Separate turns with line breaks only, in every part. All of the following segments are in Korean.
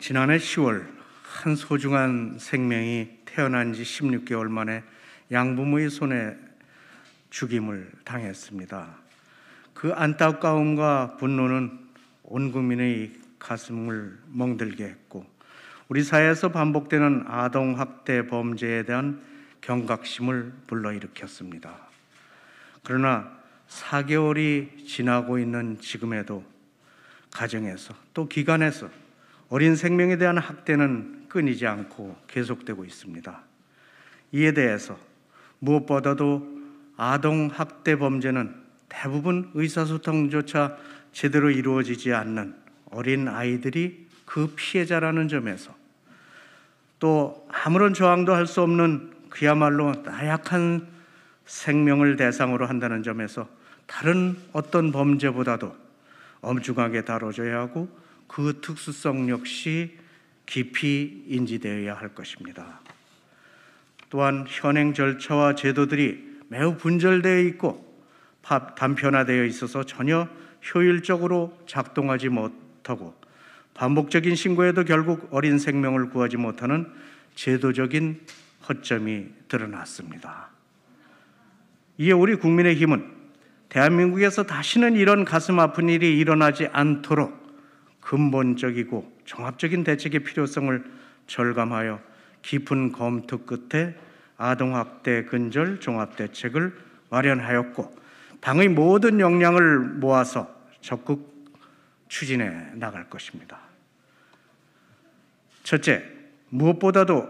지난해 10월 한 소중한 생명이 태어난 지 16개월 만에 양부모의 손에 죽임을 당했습니다. 그 안타까움과 분노는 온 국민의 가슴을 멍들게 했고, 우리 사회에서 반복되는 아동학대 범죄에 대한 경각심을 불러일으켰습니다. 그러나 4개월이 지나고 있는 지금에도 가정에서 또 기관에서 어린 생명에 대한 학대는 끊이지 않고 계속되고 있습니다. 이에 대해서 무엇보다도 아동학대 범죄는 대부분 의사소통조차 제대로 이루어지지 않는 어린 아이들이 그 피해자라는 점에서, 또 아무런 저항도 할 수 없는 그야말로 나약한 생명을 대상으로 한다는 점에서 다른 어떤 범죄보다도 엄중하게 다뤄져야 하고 그 특수성 역시 깊이 인지되어야 할 것입니다. 또한 현행 절차와 제도들이 매우 분절되어 있고 단편화되어 있어서 전혀 효율적으로 작동하지 못하고, 반복적인 신고에도 결국 어린 생명을 구하지 못하는 제도적인 허점이 드러났습니다. 이에 우리 국민의힘은 대한민국에서 다시는 이런 가슴 아픈 일이 일어나지 않도록 근본적이고 종합적인 대책의 필요성을 절감하여 깊은 검토 끝에 아동학대 근절 종합대책을 마련하였고, 당의 모든 역량을 모아서 적극 추진해 나갈 것입니다. 첫째, 무엇보다도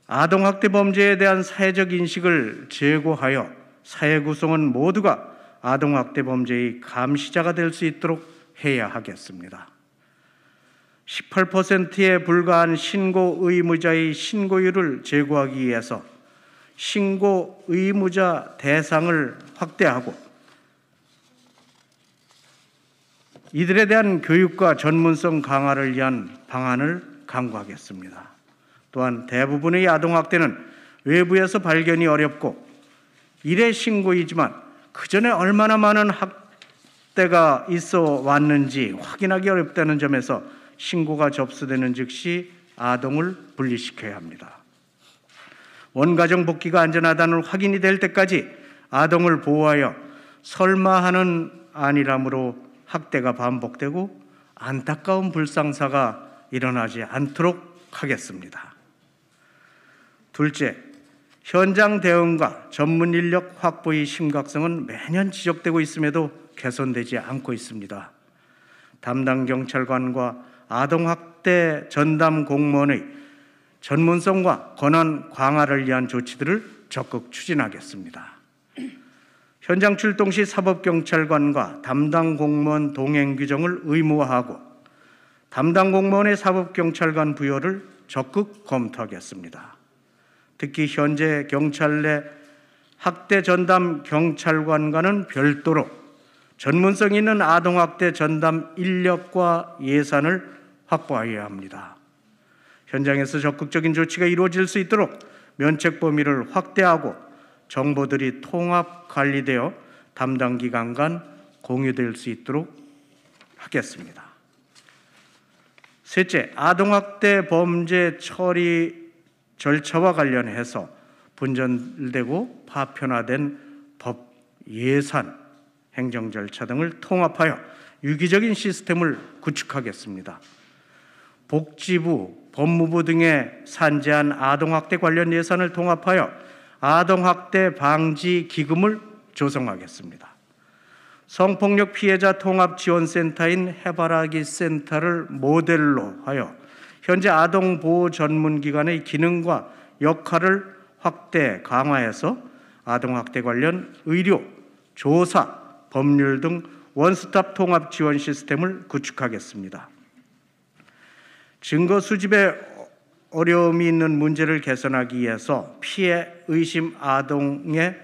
아동학대 범죄에 대한 사회적 인식을 제고하여 사회 구성원 모두가 아동학대 범죄의 감시자가 될 수 있도록 해야 하겠습니다. 18%에 불과한 신고 의무자의 신고율을 제고하기 위해서 신고 의무자 대상을 확대하고 이들에 대한 교육과 전문성 강화를 위한 방안을 강구하겠습니다. 또한 대부분의 아동학대는 외부에서 발견이 어렵고 일회 신고이지만 그 전에 얼마나 많은 학대가 있어 왔는지 확인하기 어렵다는 점에서 신고가 접수되는 즉시 아동을 분리시켜야 합니다. 원가정 복귀가 안전하다는 확인이 될 때까지 아동을 보호하여 설마 하는 안일함으로 학대가 반복되고 안타까운 불상사가 일어나지 않도록 하겠습니다. 둘째, 현장 대응과 전문 인력 확보의 심각성은 매년 지적되고 있음에도 개선되지 않고 있습니다. 담당 경찰관과 아동학대 전담 공무원의 전문성과 권한 강화를 위한 조치들을 적극 추진하겠습니다. 현장 출동 시 사법경찰관과 담당 공무원 동행 규정을 의무화하고 담당 공무원의 사법경찰관 부여를 적극 검토하겠습니다. 특히 현재 경찰 내 학대 전담 경찰관과는 별도로 전문성 있는 아동학대 전담 인력과 예산을 확보해야 합니다. 현장에서 적극적인 조치가 이루어질 수 있도록 면책 범위를 확대하고 정보들이 통합 관리되어 담당 기관 간 공유될 수 있도록 하겠습니다. 셋째, 아동학대 범죄 처리 절차와 관련해서 분절되고 파편화된 법, 예산, 행정 절차 등을 통합하여 유기적인 시스템을 구축하겠습니다. 복지부, 법무부 등에 산재한 아동학대 관련 예산을 통합하여 아동학대 방지 기금을 조성하겠습니다. 성폭력 피해자 통합지원센터인 해바라기 센터를 모델로 하여 현재 아동보호 전문기관의 기능과 역할을 확대 강화해서 아동학대 관련 의료, 조사, 법률 등 원스톱 통합 지원 시스템을 구축하겠습니다. 증거 수집에 어려움이 있는 문제를 개선하기 위해서 피해 의심 아동의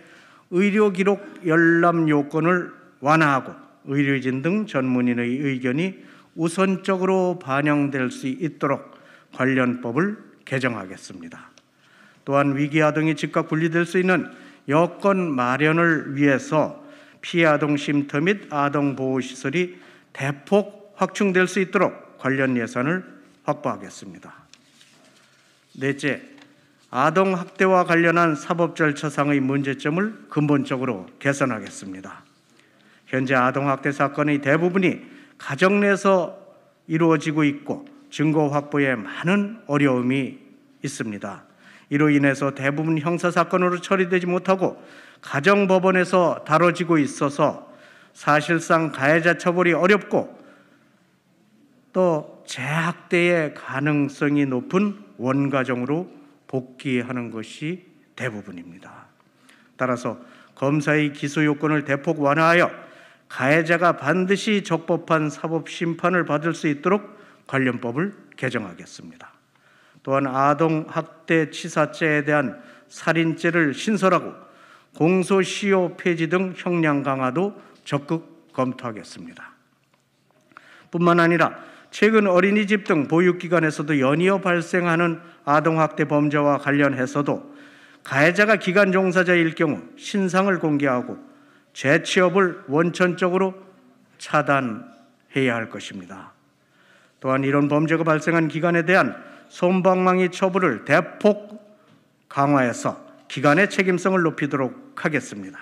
의료 기록 열람 요건을 완화하고 의료진 등 전문인의 의견이 우선적으로 반영될 수 있도록 관련법을 개정하겠습니다. 또한 위기 아동이 즉각 분리될 수 있는 여건 마련을 위해서 피해 아동 쉼터 및 아동 보호 시설이 대폭 확충될 수 있도록 관련 예산을 확보하겠습니다. 넷째, 아동학대와 관련한 사법절차상의 문제점을 근본적으로 개선하겠습니다. 현재 아동학대 사건의 대부분이 가정 내에서 이루어지고 있고 증거 확보에 많은 어려움이 있습니다. 이로 인해서 대부분 형사사건으로 처리되지 못하고 가정법원에서 다뤄지고 있어서 사실상 가해자 처벌이 어렵고 또 재학대의 가능성이 높은 원가정으로 복귀하는 것이 대부분입니다. 따라서 검사의 기소 요건을 대폭 완화하여 가해자가 반드시 적법한 사법심판을 받을 수 있도록 관련법을 개정하겠습니다. 또한 아동학대치사죄에 대한 살인죄를 신설하고 공소시효 폐지 등 형량 강화도 적극 검토하겠습니다. 뿐만 아니라 최근 어린이집 등 보육기관에서도 연이어 발생하는 아동학대 범죄와 관련해서도 가해자가 기관 종사자일 경우 신상을 공개하고 재취업을 원천적으로 차단해야 할 것입니다. 또한 이런 범죄가 발생한 기관에 대한 솜방망이 처벌을 대폭 강화해서 기관의 책임성을 높이도록 하겠습니다.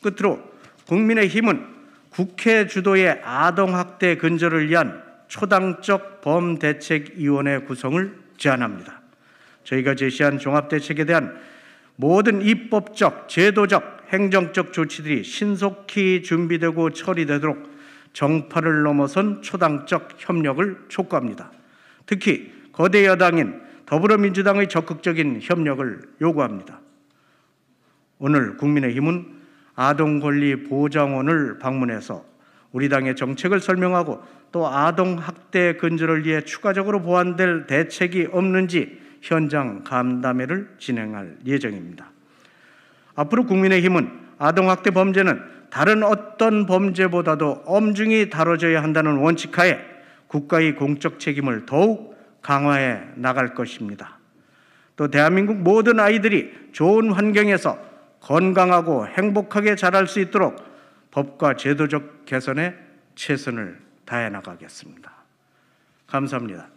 끝으로 국민의힘은 국회 주도의 아동학대 근절을 위한 초당적 범대책위원회 구성을 제안합니다. 저희가 제시한 종합대책에 대한 모든 입법적, 제도적, 행정적 조치들이 신속히 준비되고 처리되도록 정파를 넘어선 초당적 협력을 촉구합니다. 특히 거대 여당인 더불어민주당의 적극적인 협력을 요구합니다. 오늘 국민의힘은 아동권리보장원을 방문해서 우리 당의 정책을 설명하고 또 아동학대 근절을 위해 추가적으로 보완될 대책이 없는지 현장 간담회를 진행할 예정입니다. 앞으로 국민의힘은 아동학대 범죄는 다른 어떤 범죄보다도 엄중히 다뤄져야 한다는 원칙하에 국가의 공적 책임을 더욱 강화해 나갈 것입니다. 또 대한민국 모든 아이들이 좋은 환경에서 건강하고 행복하게 자랄 수 있도록 법과 제도적 개선에 최선을 다해 나가겠습니다. 감사합니다.